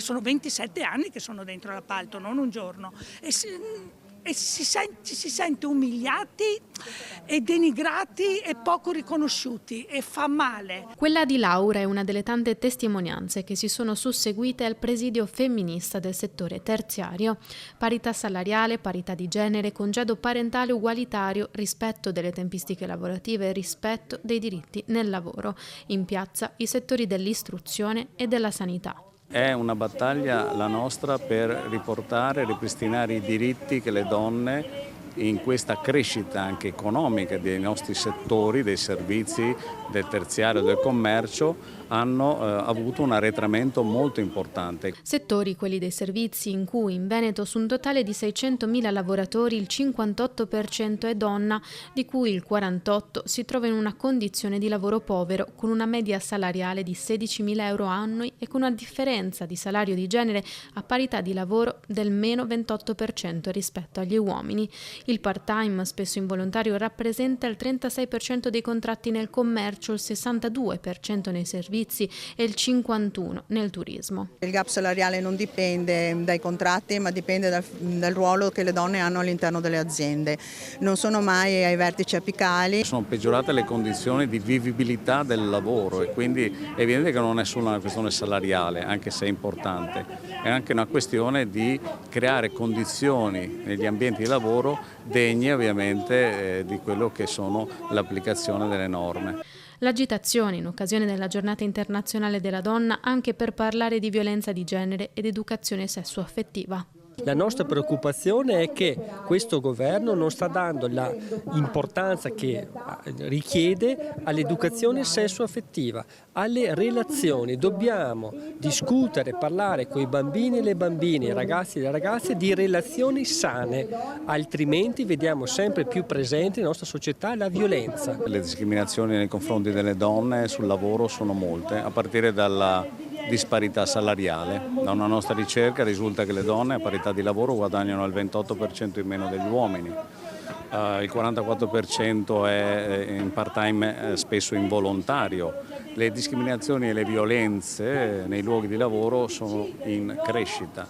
Sono 27 anni che sono dentro l'appalto, non un giorno, ci si sente umiliati e denigrati e poco riconosciuti e fa male. Quella di Laura è una delle tante testimonianze che si sono susseguite al presidio femminista del settore terziario. Parità salariale, parità di genere, congedo parentale ugualitario, rispetto delle tempistiche lavorative e rispetto dei diritti nel lavoro. In piazza i settori dell'istruzione e della sanità. È una battaglia la nostra per riportare e ripristinare i diritti che le donne in questa crescita anche economica dei nostri settori, dei servizi, del terziario, del commercio, hanno avuto un arretramento molto importante. Settori, quelli dei servizi, in cui in Veneto su un totale di 600.000 lavoratori il 58% è donna, di cui il 48% si trova in una condizione di lavoro povero, con una media salariale di 16.000 euro annui e con una differenza di salario di genere a parità di lavoro del meno 28% rispetto agli uomini. Il part-time, spesso involontario, rappresenta il 36% dei contratti nel commercio, il 62% nei servizi e il 51% nel turismo. Il gap salariale non dipende dai contratti, ma dipende dal ruolo che le donne hanno all'interno delle aziende. Non sono mai ai vertici apicali. Sono peggiorate le condizioni di vivibilità del lavoro e quindi è evidente che non è solo una questione salariale, anche se è importante, è anche una questione di creare condizioni negli ambienti di lavoro degne ovviamente di quello che sono l'applicazione delle norme. L'agitazione in occasione della Giornata Internazionale della Donna anche per parlare di violenza di genere ed educazione sessuaffettiva. La nostra preoccupazione è che questo governo non sta dando l'importanza che richiede all'educazione sessuaffettiva, alle relazioni. Dobbiamo discutere, parlare con i bambini e le bambine, i ragazzi e le ragazze di relazioni sane, altrimenti vediamo sempre più presente nella nostra società la violenza. Le discriminazioni nei confronti delle donne sul lavoro sono molte, a partire dalla disparità salariale. Da una nostra ricerca risulta che le donne a parità di lavoro guadagnano il 28% in meno degli uomini, il 44% è in part-time spesso involontario. Le discriminazioni e le violenze nei luoghi di lavoro sono in crescita.